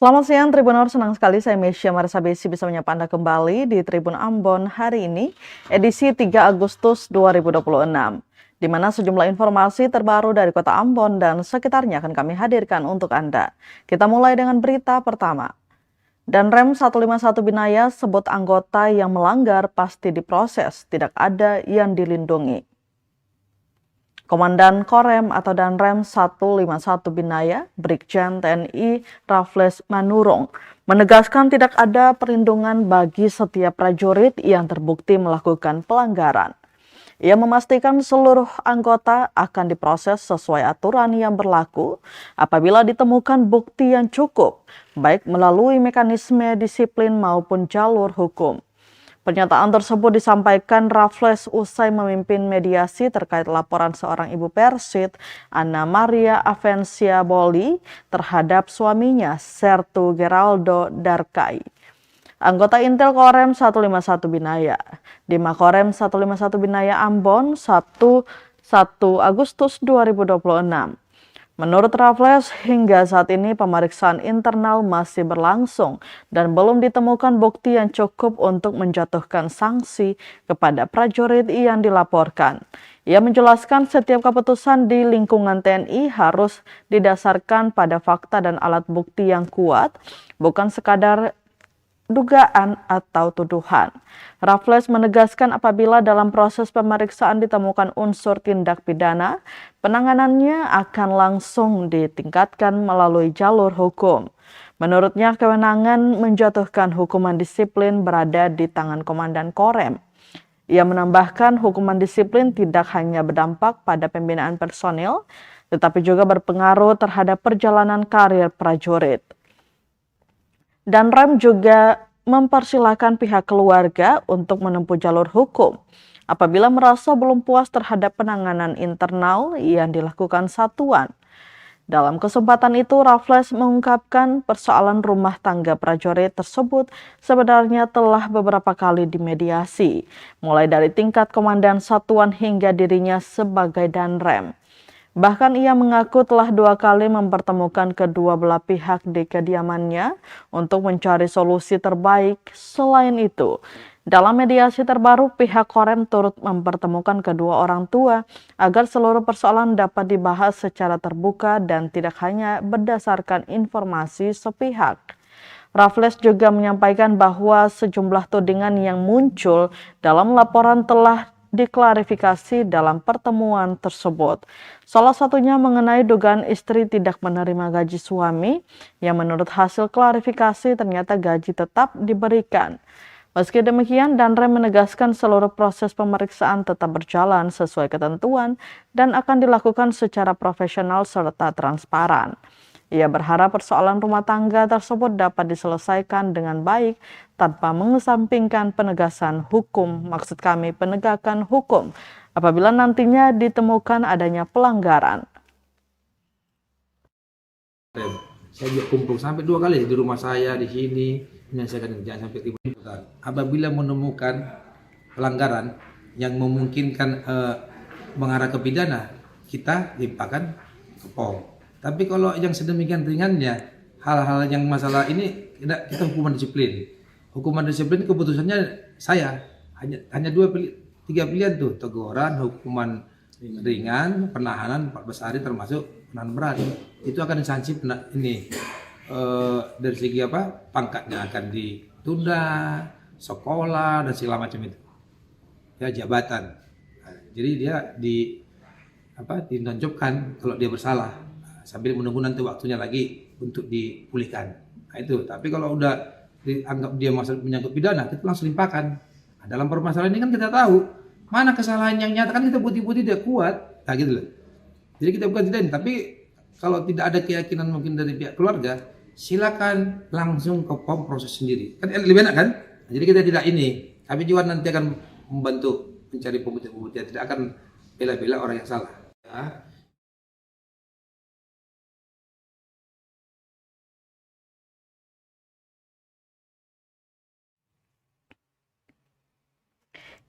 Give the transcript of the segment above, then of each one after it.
Selamat siang Tribunor, senang sekali saya Mesya Marsabesi bisa menyapa Anda kembali di Tribun Ambon hari ini, edisi 3 Agustus 2026, di mana sejumlah informasi terbaru dari kota Ambon dan sekitarnya akan kami hadirkan untuk Anda. Kita mulai dengan berita pertama. Danrem 151 Binaya sebut anggota yang melanggar pasti diproses, tidak ada yang dilindungi. Komandan Korem atau Danrem 151 Binaya, Brigjen TNI Raffles Manurung, menegaskan tidak ada perlindungan bagi setiap prajurit yang terbukti melakukan pelanggaran. Ia memastikan seluruh anggota akan diproses sesuai aturan yang berlaku apabila ditemukan bukti yang cukup, baik melalui mekanisme disiplin maupun jalur hukum. Pernyataan tersebut disampaikan Raffles usai memimpin mediasi terkait laporan seorang ibu Persit, Anna Maria Avencia Boli, terhadap suaminya, Sertu Geraldo Darkai. Anggota Intel Korem 151 Binaya, di Makorem 151 Binaya Ambon, Sabtu 1 Agustus 2026. Menurut Raffles, hingga saat ini pemeriksaan internal masih berlangsung dan belum ditemukan bukti yang cukup untuk menjatuhkan sanksi kepada prajurit yang dilaporkan. Ia menjelaskan setiap keputusan di lingkungan TNI harus didasarkan pada fakta dan alat bukti yang kuat, bukan sekadar dugaan atau tuduhan. Raffles menegaskan apabila dalam proses pemeriksaan ditemukan unsur tindak pidana, penanganannya akan langsung ditingkatkan melalui jalur hukum. Menurutnya, kewenangan menjatuhkan hukuman disiplin berada di tangan Komandan Korem. Ia menambahkan hukuman disiplin tidak hanya berdampak pada pembinaan personil, tetapi juga berpengaruh terhadap perjalanan karir prajurit. Danrem juga mempersilahkan pihak keluarga untuk menempuh jalur hukum apabila merasa belum puas terhadap penanganan internal yang dilakukan satuan. Dalam kesempatan itu, Raffles mengungkapkan persoalan rumah tangga prajurit tersebut sebenarnya telah beberapa kali dimediasi, mulai dari tingkat komandan satuan hingga dirinya sebagai Danrem. Bahkan ia mengaku telah 2 kali mempertemukan kedua belah pihak di kediamannya untuk mencari solusi terbaik. Selain itu, dalam mediasi terbaru pihak Korem turut mempertemukan kedua orang tua agar seluruh persoalan dapat dibahas secara terbuka dan tidak hanya berdasarkan informasi sepihak. Raffles juga menyampaikan bahwa sejumlah tudingan yang muncul dalam laporan telah diklarifikasi dalam pertemuan tersebut. Salah satunya mengenai dugaan istri tidak menerima gaji suami, yang menurut hasil klarifikasi ternyata gaji tetap diberikan. Meski demikian, Danrem menegaskan seluruh proses pemeriksaan tetap berjalan sesuai ketentuan dan akan dilakukan secara profesional serta transparan. Ia berharap persoalan rumah tangga tersebut dapat diselesaikan dengan baik tanpa mengesampingkan penegasan hukum, maksud kami penegakan hukum, apabila nantinya ditemukan adanya pelanggaran. Saya juga kumpul sampai 2 kali di rumah saya di sini menyelesaikan kerjaan sampai tiba. Apabila menemukan pelanggaran yang memungkinkan mengarah ke pidana, kita limpahkan ke POM. Tapi kalau yang sedemikian ringannya, hal-hal yang masalah ini kita hukuman disiplin. Hukuman disiplin keputusannya saya hanya 3 pilihan tuh, teguran, hukuman ringan, penahanan 14 hari termasuk penahanan berat. Itu akan disanksi dari segi pangkatnya akan ditunda, sekolah dan segala macam itu. Ya, jabatan. Jadi dia dinonjolkan kalau dia bersalah, sambil menunggu nanti waktunya lagi untuk dipulihkan. Nah, itu. Tapi kalau udah dianggap dia menyangkut pidana, kita langsung limpahkan. Nah, dalam permasalahan ini kan kita tahu mana kesalahan yang nyata, kan kita bukti-bukti dia kuat. Nah, gitu loh. Jadi kita bukan tidak ini, tapi kalau tidak ada keyakinan mungkin dari pihak keluarga, silakan langsung ke POM proses sendiri. Kan lebih enak kan? Nah, jadi kita tidak ini, tapi juga nanti akan membantu mencari pembuktian, tidak akan bela-bela orang yang salah. Ya.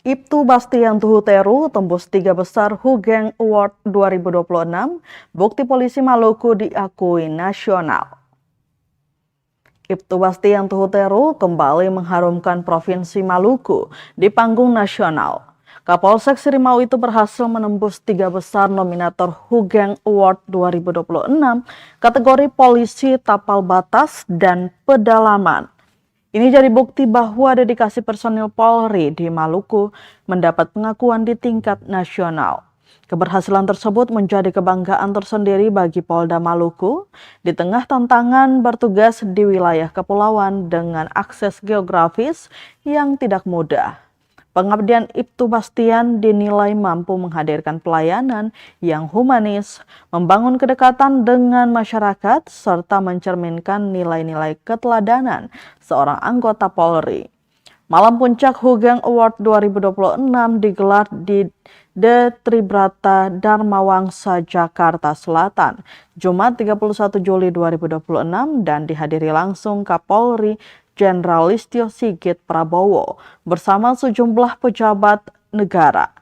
Ibtu Bastian Tuhuteru tembus 3 besar Hugeng Award 2026, bukti polisi Maluku diakui nasional. Ibtu Bastian Tuhuteru kembali mengharumkan Provinsi Maluku di panggung nasional. Kapolsek Sirimau itu berhasil menembus 3 besar nominator Hugeng Award 2026 kategori polisi tapal batas dan pedalaman. Ini jadi bukti bahwa dedikasi personil Polri di Maluku mendapat pengakuan di tingkat nasional. Keberhasilan tersebut menjadi kebanggaan tersendiri bagi Polda Maluku di tengah tantangan bertugas di wilayah kepulauan dengan akses geografis yang tidak mudah. Pengabdian Ibtu Bastian dinilai mampu menghadirkan pelayanan yang humanis, membangun kedekatan dengan masyarakat, serta mencerminkan nilai-nilai keteladanan seorang anggota Polri. Malam puncak Hugeng Award 2026 digelar di The Tribrata Dharma Wangsa, Jakarta Selatan, Jumat 31 Juli 2026 dan dihadiri langsung Kapolri Jenderal Listio Sigit Prabowo bersama sejumlah pejabat negara.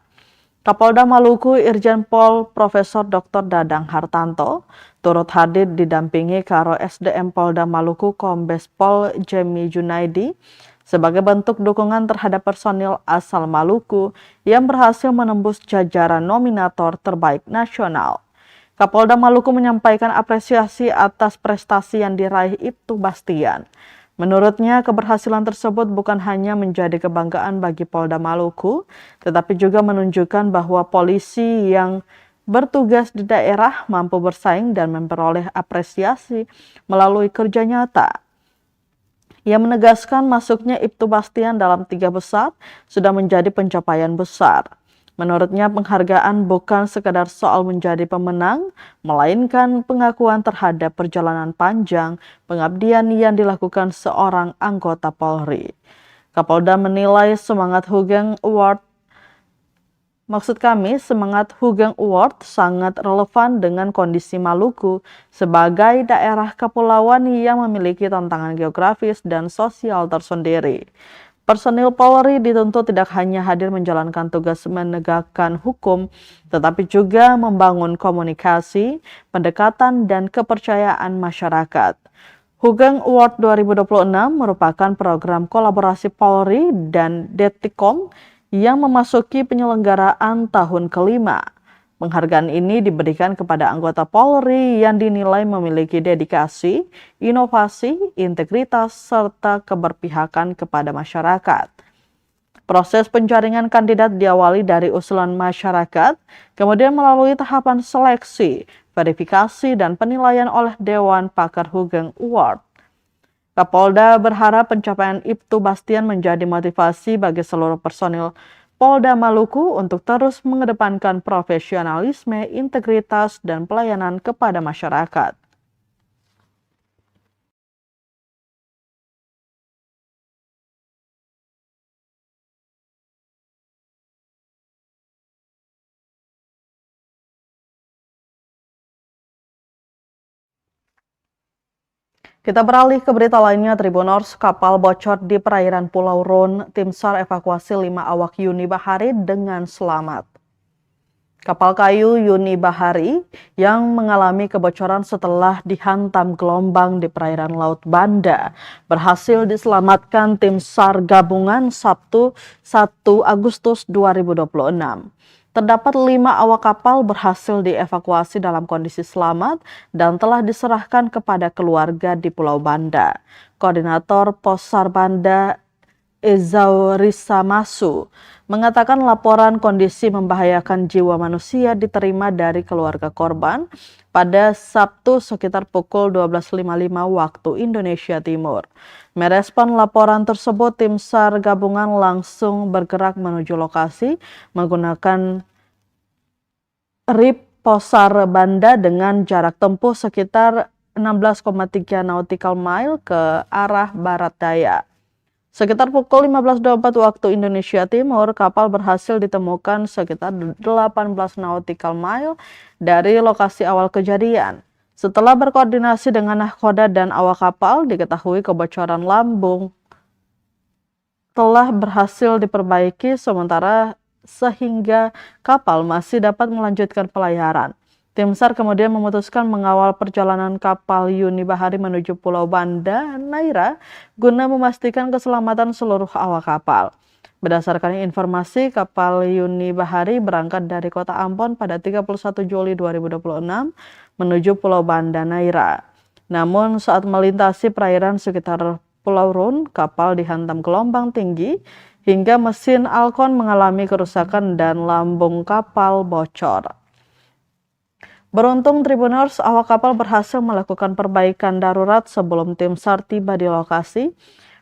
Kapolda Maluku Irjen Pol Profesor Dr. Dadang Hartanto turut hadir didampingi Karo SDM Polda Maluku Kombes Pol Jemi Junaidi sebagai bentuk dukungan terhadap personil asal Maluku yang berhasil menembus jajaran nominator terbaik nasional. Kapolda Maluku menyampaikan apresiasi atas prestasi yang diraih Ibtu Bastian. Menurutnya, keberhasilan tersebut bukan hanya menjadi kebanggaan bagi Polda Maluku, tetapi juga menunjukkan bahwa polisi yang bertugas di daerah mampu bersaing dan memperoleh apresiasi melalui kerja nyata. Ia menegaskan masuknya Ibtu Bastian dalam 3 besar sudah menjadi pencapaian besar. Menurutnya penghargaan bukan sekadar soal menjadi pemenang, melainkan pengakuan terhadap perjalanan panjang pengabdian yang dilakukan seorang anggota Polri. Kapolda menilai semangat Hugeng Award sangat relevan dengan kondisi Maluku sebagai daerah kepulauan yang memiliki tantangan geografis dan sosial tersendiri. Personil Polri dituntut tidak hanya hadir menjalankan tugas menegakkan hukum, tetapi juga membangun komunikasi, pendekatan, dan kepercayaan masyarakat. Hugeng Award 2026 merupakan program kolaborasi Polri dan Detikom yang memasuki penyelenggaraan tahun kelima. Penghargaan ini diberikan kepada anggota Polri yang dinilai memiliki dedikasi, inovasi, integritas, serta keberpihakan kepada masyarakat. Proses penjaringan kandidat diawali dari usulan masyarakat, kemudian melalui tahapan seleksi, verifikasi, dan penilaian oleh Dewan Pakar Hugeng Award. Kapolda berharap pencapaian Ibtu Bastian menjadi motivasi bagi seluruh personil Polda Maluku untuk terus mengedepankan profesionalisme, integritas, dan pelayanan kepada masyarakat. Kita beralih ke berita lainnya, Tribuners, kapal bocor di perairan Pulau Ron, tim SAR evakuasi 5 awak Yuni Bahari dengan selamat. Kapal kayu Yuni Bahari yang mengalami kebocoran setelah dihantam gelombang di perairan Laut Banda berhasil diselamatkan tim SAR gabungan Sabtu 1 Agustus 2026. Terdapat 5 awak kapal berhasil dievakuasi dalam kondisi selamat dan telah diserahkan kepada keluarga di Pulau Banda. Koordinator Pos SAR Banda Ezaurisamasu mengatakan laporan kondisi membahayakan jiwa manusia diterima dari keluarga korban pada Sabtu sekitar pukul 12.55 waktu Indonesia Timur. Merespon laporan tersebut, tim SAR gabungan langsung bergerak menuju lokasi menggunakan RIP Posar Banda dengan jarak tempuh sekitar 16,3 nautical mile ke arah barat daya. Sekitar pukul 15.24 waktu Indonesia Timur, kapal berhasil ditemukan sekitar 18 nautical mile dari lokasi awal kejadian. Setelah berkoordinasi dengan nahkoda dan awak kapal, diketahui kebocoran lambung telah berhasil diperbaiki sehingga kapal masih dapat melanjutkan pelayaran. Tim SAR kemudian memutuskan mengawal perjalanan kapal Yuni Bahari menuju Pulau Banda Neira guna memastikan keselamatan seluruh awak kapal. Berdasarkan informasi, kapal Yuni Bahari berangkat dari kota Ambon pada 31 Juli 2026 menuju Pulau Banda Neira. Namun saat melintasi perairan sekitar Pulau Run, kapal dihantam gelombang tinggi hingga mesin Alcon mengalami kerusakan dan lambung kapal bocor. Beruntung Tribuners, awak kapal berhasil melakukan perbaikan darurat sebelum tim SAR tiba di lokasi.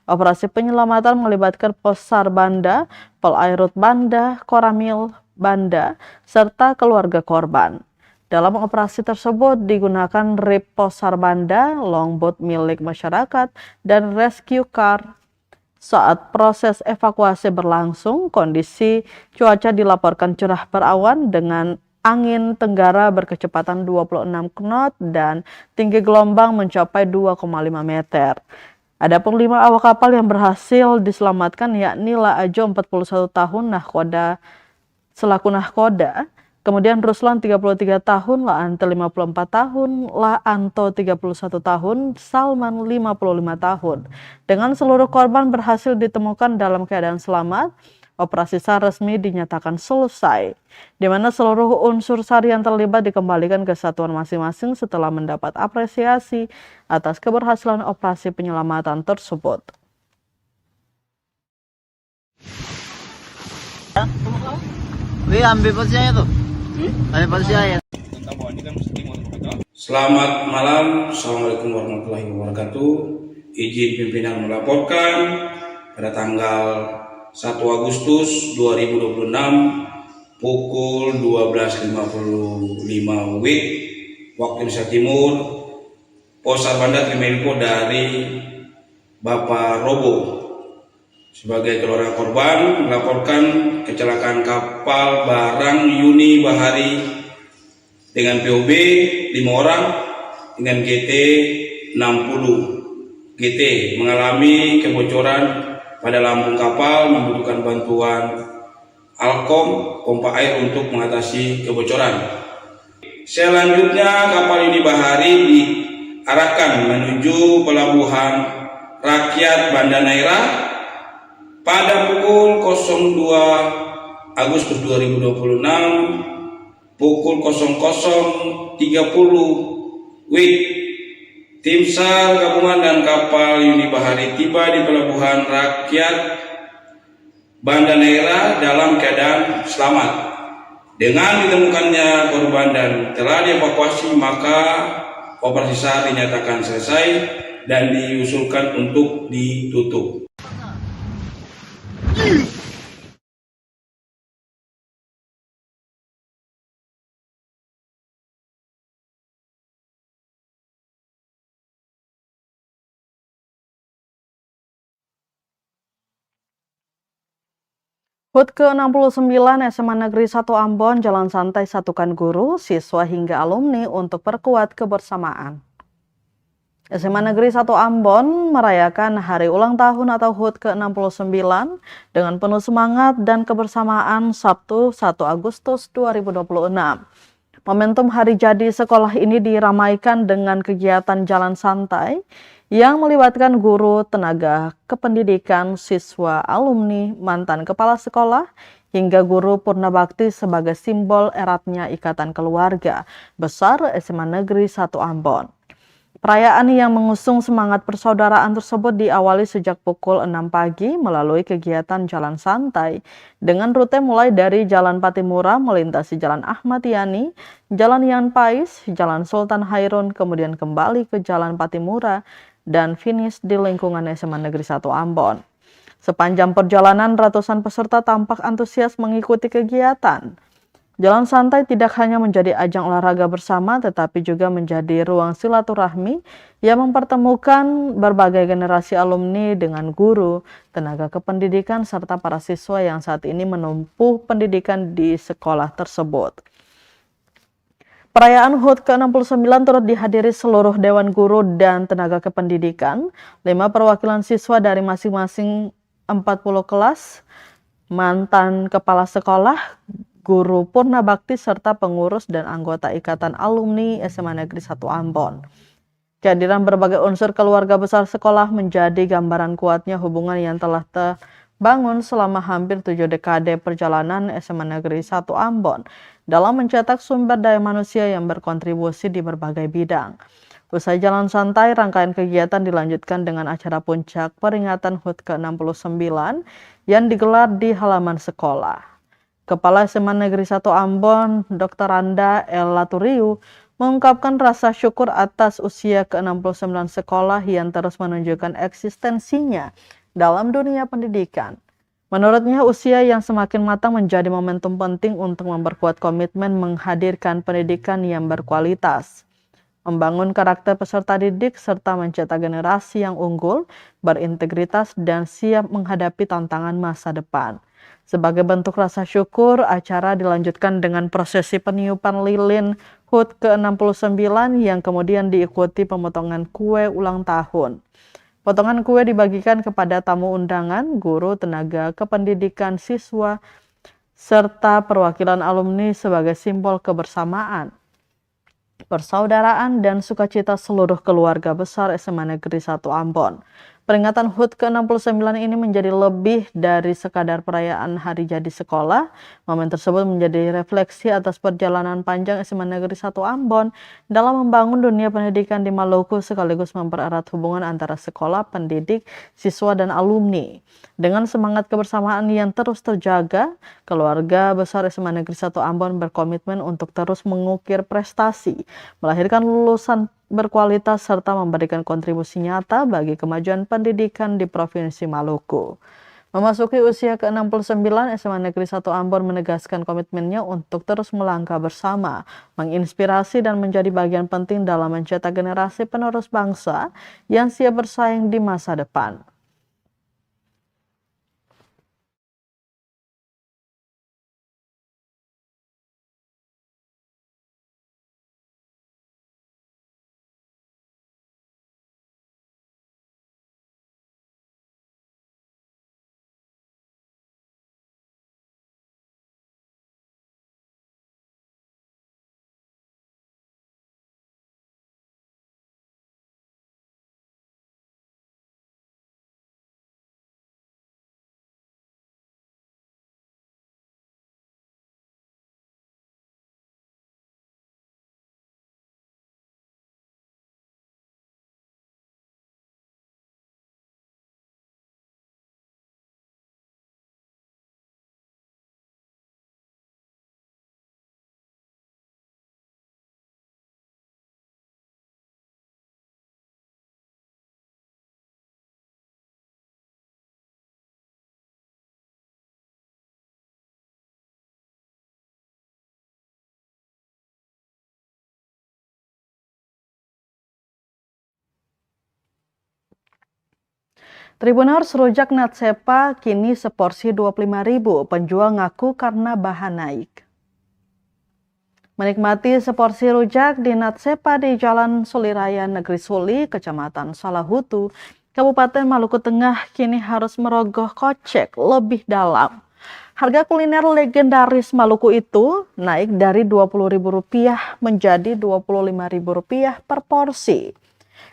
Operasi penyelamatan melibatkan Pos SAR Banda, Polairut Banda, Koramil Banda, serta keluarga korban. Dalam operasi tersebut digunakan RIP Pos SAR Banda, longboat milik masyarakat, dan rescue car. Saat proses evakuasi berlangsung, kondisi cuaca dilaporkan cerah berawan dengan angin tenggara berkecepatan 26 knot dan tinggi gelombang mencapai 2,5 meter. Adapun 5 awak kapal yang berhasil diselamatkan yakni La Ajo 41 tahun selaku nahkoda, kemudian Ruslan 33 tahun, La Ante 54 tahun, La Anto 31 tahun, Salman 55 tahun. Dengan seluruh korban berhasil ditemukan dalam keadaan selamat, operasi SAR resmi dinyatakan selesai, di mana seluruh unsur SAR yang terlibat dikembalikan ke satuan masing-masing setelah mendapat apresiasi atas keberhasilan operasi penyelamatan tersebut. Wih, ambil posisinya tuh. Ambil posisinya. Selamat malam, Assalamualaikum warahmatullahi wabarakatuh. Izin pimpinan melaporkan pada tanggal 1 Agustus 2026 pukul 12.55 WIB waktu Indonesia Timur, Pos SAR Banda terima info dari Bapak Robo sebagai keluarga korban melaporkan kecelakaan kapal barang Yuni Bahari dengan POB 5 orang dengan GT 60. GT mengalami kebocoran pada lambung kapal, membutuhkan bantuan Alkom pompa air untuk mengatasi kebocoran. Selanjutnya kapal Yuni Bahari diarahkan menuju pelabuhan rakyat Banda Neira pada pukul 02 Agustus 2026 pukul 00.30 WIB. Tim SAR gabungan dan kapal Yuni Bahari tiba di pelabuhan rakyat Banda Neira dalam keadaan selamat. Dengan ditemukannya korban dan telah dievakuasi, maka operasi SAR dinyatakan selesai dan diusulkan untuk ditutup. HUT ke-69 SMA Negeri 1 Ambon jalan santai satukan guru, siswa hingga alumni untuk perkuat kebersamaan. SMA Negeri 1 Ambon merayakan hari ulang tahun atau HUT ke-69 dengan penuh semangat dan kebersamaan Sabtu 1 Agustus 2026. Momentum hari jadi sekolah ini diramaikan dengan kegiatan jalan santai yang melibatkan guru, tenaga kependidikan, siswa, alumni, mantan kepala sekolah, hingga guru Purnabakti sebagai simbol eratnya ikatan keluarga besar SMA Negeri 1 Ambon. Perayaan yang mengusung semangat persaudaraan tersebut diawali sejak pukul 6 pagi melalui kegiatan jalan santai dengan rute mulai dari Jalan Patimura melintasi Jalan Ahmad Yani, Jalan Yan Pais, Jalan Sultan Hairun, kemudian kembali ke Jalan Patimura dan finish di lingkungan SMA Negeri 1 Ambon. Sepanjang perjalanan, ratusan peserta tampak antusias mengikuti kegiatan. Jalan santai tidak hanya menjadi ajang olahraga bersama, tetapi juga menjadi ruang silaturahmi yang mempertemukan berbagai generasi alumni dengan guru, tenaga kependidikan, serta para siswa yang saat ini menempuh pendidikan di sekolah tersebut. Perayaan HUT ke-69 turut dihadiri seluruh Dewan Guru dan Tenaga Kependidikan, 5 perwakilan siswa dari masing-masing 40 kelas, mantan kepala sekolah, guru Purna Bakti serta pengurus dan anggota Ikatan Alumni SMA Negeri 1 Ambon. Kehadiran berbagai unsur keluarga besar sekolah menjadi gambaran kuatnya hubungan yang telah terbangun selama hampir 7 dekade perjalanan SMA Negeri 1 Ambon dalam mencetak sumber daya manusia yang berkontribusi di berbagai bidang. Usai jalan santai, rangkaian kegiatan dilanjutkan dengan acara puncak peringatan HUT ke-69 yang digelar di halaman sekolah. Kepala SMA Negeri 1 Ambon, Dr. Randa El Laturiu, mengungkapkan rasa syukur atas usia ke-69 sekolah yang terus menunjukkan eksistensinya dalam dunia pendidikan. Menurutnya, usia yang semakin matang menjadi momentum penting untuk memperkuat komitmen menghadirkan pendidikan yang berkualitas, membangun karakter peserta didik, serta mencetak generasi yang unggul, berintegritas, dan siap menghadapi tantangan masa depan. Sebagai bentuk rasa syukur, acara dilanjutkan dengan prosesi peniupan lilin HUT ke-69 yang kemudian diikuti pemotongan kue ulang tahun. Potongan kue dibagikan kepada tamu undangan, guru, tenaga kependidikan, siswa, serta perwakilan alumni sebagai simbol kebersamaan, persaudaraan, dan sukacita seluruh keluarga besar SMA Negeri 1 Ambon. Peringatan HUT ke-69 ini menjadi lebih dari sekadar perayaan hari jadi sekolah. Momen tersebut menjadi refleksi atas perjalanan panjang SMA Negeri 1 Ambon dalam membangun dunia pendidikan di Maluku sekaligus mempererat hubungan antara sekolah, pendidik, siswa, dan alumni. Dengan semangat kebersamaan yang terus terjaga, keluarga besar SMA Negeri 1 Ambon berkomitmen untuk terus mengukir prestasi, melahirkan lulusan berkualitas, serta memberikan kontribusi nyata bagi kemajuan pendidikan di Provinsi Maluku. Memasuki usia ke-69, SMA Negeri 1 Ambon menegaskan komitmennya untuk terus melangkah bersama, menginspirasi, dan menjadi bagian penting dalam mencetak generasi penerus bangsa yang siap bersaing di masa depan. Tribuners, rujak Natsepa kini seporsi Rp25.000, penjual ngaku karena bahan naik. Menikmati seporsi rujak di Natsepa di Jalan Suliraya Negeri Suli, Kecamatan Salahutu, Kabupaten Maluku Tengah kini harus merogoh kocek lebih dalam. Harga kuliner legendaris Maluku itu naik dari Rp20.000 menjadi Rp25.000 per porsi.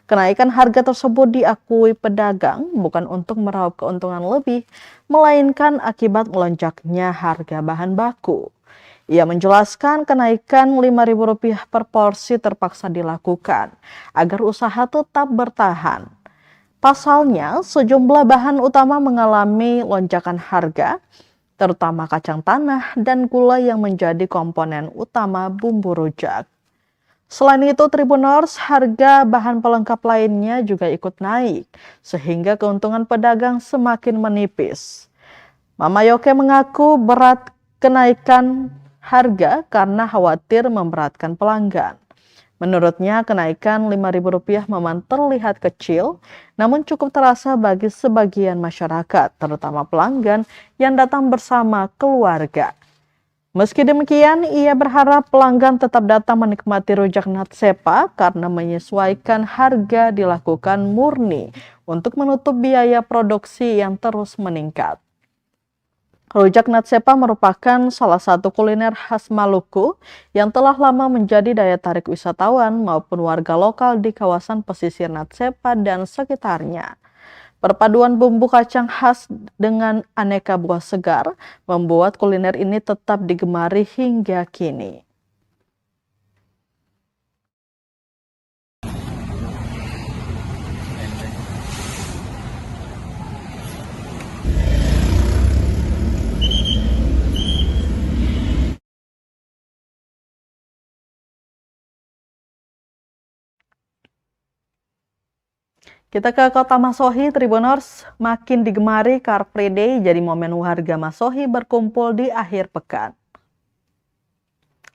Kenaikan harga tersebut diakui pedagang bukan untuk meraup keuntungan lebih, melainkan akibat melonjaknya harga bahan baku. Ia menjelaskan kenaikan Rp5.000 per porsi terpaksa dilakukan agar usaha tetap bertahan. Pasalnya, sejumlah bahan utama mengalami lonjakan harga, terutama kacang tanah dan gula yang menjadi komponen utama bumbu rujak. Selain itu, Tribuners, harga bahan pelengkap lainnya juga ikut naik, sehingga keuntungan pedagang semakin menipis. Mama Yoke mengaku berat kenaikan harga karena khawatir memberatkan pelanggan. Menurutnya, kenaikan Rp5.000 memang terlihat kecil, namun cukup terasa bagi sebagian masyarakat, terutama pelanggan yang datang bersama keluarga. Meski demikian, ia berharap pelanggan tetap datang menikmati rujak Natsepa karena menyesuaikan harga dilakukan murni untuk menutup biaya produksi yang terus meningkat. Rujak Natsepa merupakan salah satu kuliner khas Maluku yang telah lama menjadi daya tarik wisatawan maupun warga lokal di kawasan pesisir Natsepa dan sekitarnya. Perpaduan bumbu kacang khas dengan aneka buah segar membuat kuliner ini tetap digemari hingga kini. Kita ke Kota Masohi, Tribuners. Makin digemari Car Free Day jadi momen warga Masohi berkumpul di akhir pekan.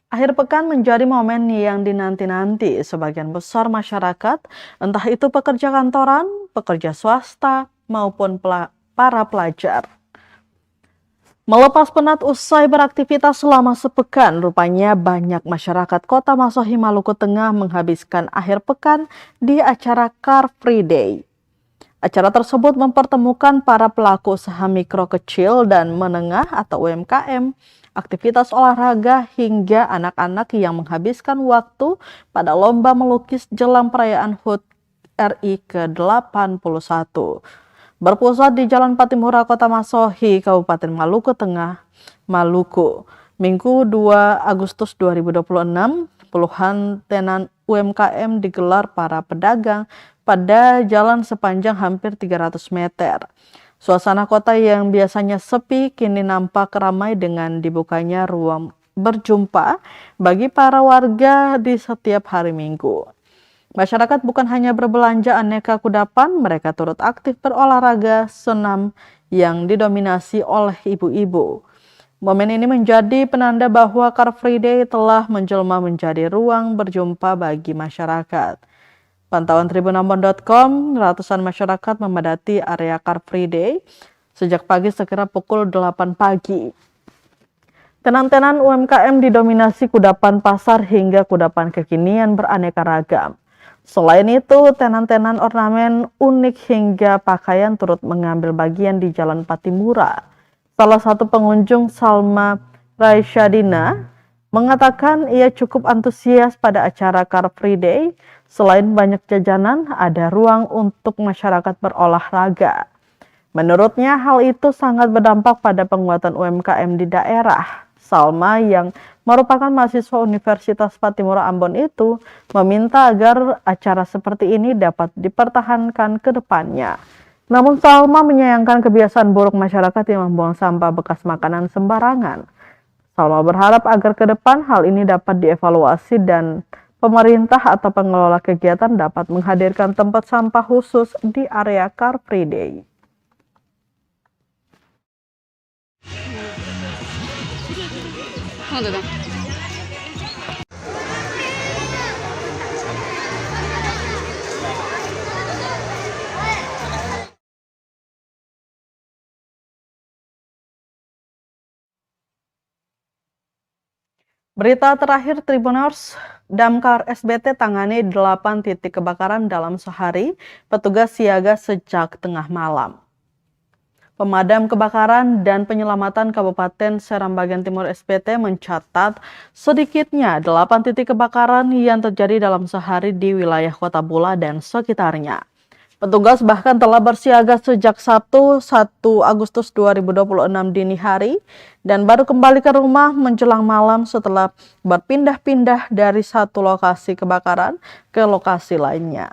Akhir pekan menjadi momen yang dinanti-nanti sebagian besar masyarakat, entah itu pekerja kantoran, pekerja swasta, maupun para pelajar. Melepas penat usai beraktivitas selama sepekan, rupanya banyak masyarakat Kota Masohi, Maluku Tengah menghabiskan akhir pekan di acara Car Free Day. Acara tersebut mempertemukan para pelaku usaha mikro kecil dan menengah atau UMKM, aktivitas olahraga hingga anak-anak yang menghabiskan waktu pada lomba melukis jelang perayaan HUT RI ke-81. Berpusat di Jalan Patimura, Kota Masohi, Kabupaten Maluku Tengah, Maluku. Minggu 2 Agustus 2026, puluhan tenan UMKM digelar para pedagang pada jalan sepanjang hampir 300 meter. Suasana kota yang biasanya sepi kini nampak ramai dengan dibukanya ruang berjumpa bagi para warga di setiap hari Minggu. Masyarakat bukan hanya berbelanja aneka kudapan, mereka turut aktif berolahraga senam yang didominasi oleh ibu-ibu. Momen ini menjadi penanda bahwa Car Free Day telah menjelma menjadi ruang berjumpa bagi masyarakat. Pantauan tribunambon.com, ratusan masyarakat memadati area Car Free Day sejak pagi sekira pukul 8 pagi. Tenan-tenan UMKM didominasi kudapan pasar hingga kudapan kekinian beraneka ragam. Selain itu, tenan-tenan ornamen unik hingga pakaian turut mengambil bagian di Jalan Patimura. Salah satu pengunjung, Salma Raisyadina, mengatakan ia cukup antusias pada acara Car Free Day. Selain banyak jajanan, ada ruang untuk masyarakat berolahraga. Menurutnya, hal itu sangat berdampak pada penguatan UMKM di daerah. Salma yang merupakan mahasiswa Universitas Patimura Ambon itu meminta agar acara seperti ini dapat dipertahankan ke depannya. Namun Salma menyayangkan kebiasaan buruk masyarakat yang membuang sampah bekas makanan sembarangan. Salma berharap agar ke depan hal ini dapat dievaluasi dan pemerintah atau pengelola kegiatan dapat menghadirkan tempat sampah khusus di area Car Free Day. Berita terakhir Tribuners, Damkar SBT tangani 8 titik kebakaran dalam sehari, petugas siaga sejak tengah malam. Pemadam Kebakaran dan Penyelamatan Kabupaten Seram Bagian Timur SBT mencatat sedikitnya 8 titik kebakaran yang terjadi dalam sehari di wilayah Kota Bula dan sekitarnya. Petugas bahkan telah bersiaga sejak Sabtu 1 Agustus 2026 dini hari dan baru kembali ke rumah menjelang malam setelah berpindah-pindah dari satu lokasi kebakaran ke lokasi lainnya.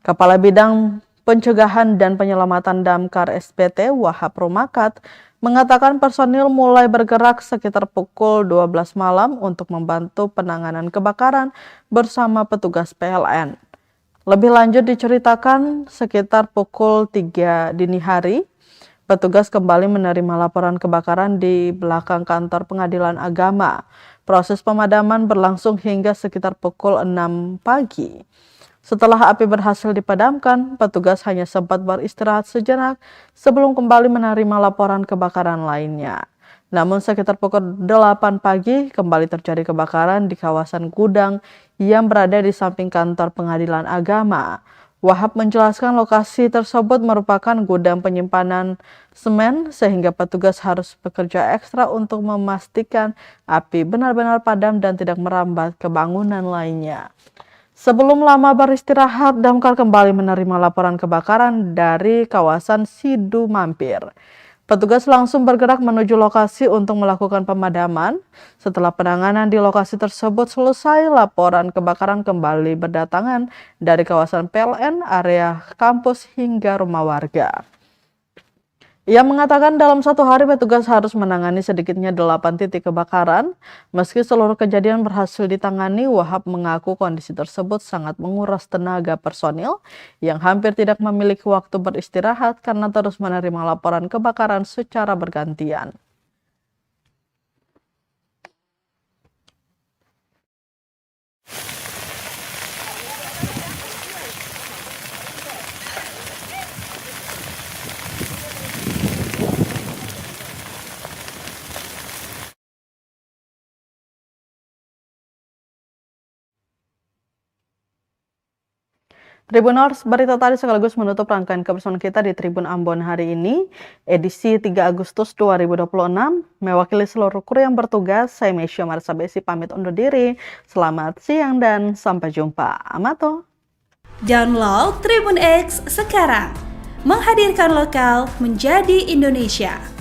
Kepala Bidang Pencegahan dan Penyelamatan Damkar SBT Wahab Rumakat mengatakan personil mulai bergerak sekitar pukul 12 malam untuk membantu penanganan kebakaran bersama petugas PLN. Lebih lanjut diceritakan sekitar pukul 3 dini hari, petugas kembali menerima laporan kebakaran di belakang kantor Pengadilan Agama. Proses pemadaman berlangsung hingga sekitar pukul 6 pagi. Setelah api berhasil dipadamkan, petugas hanya sempat beristirahat sejenak sebelum kembali menerima laporan kebakaran lainnya. Namun sekitar pukul 8 pagi kembali terjadi kebakaran di kawasan gudang yang berada di samping kantor Pengadilan Agama. Wahab menjelaskan lokasi tersebut merupakan gudang penyimpanan semen sehingga petugas harus bekerja ekstra untuk memastikan api benar-benar padam dan tidak merambat ke bangunan lainnya. Sebelum lama beristirahat, damkar kembali menerima laporan kebakaran dari kawasan Sidu Mampir. Petugas langsung bergerak menuju lokasi untuk melakukan pemadaman. Setelah penanganan di lokasi tersebut selesai, laporan kebakaran kembali berdatangan dari kawasan PLN, area kampus hingga rumah warga. Ia mengatakan dalam satu hari petugas harus menangani sedikitnya 8 titik kebakaran. Meski seluruh kejadian berhasil ditangani, Wahab mengaku kondisi tersebut sangat menguras tenaga personil yang hampir tidak memiliki waktu beristirahat karena terus menerima laporan kebakaran secara bergantian. Tribuners, berita tadi sekaligus menutup rangkaian kebersamaan kita di Tribun Ambon hari ini, edisi 3 Agustus 2026. Mewakili seluruh kru yang bertugas, saya Mesya Marsabesi pamit undur diri. Selamat siang dan sampai jumpa. Amato. Download Tribun X sekarang, menghadirkan lokal menjadi Indonesia.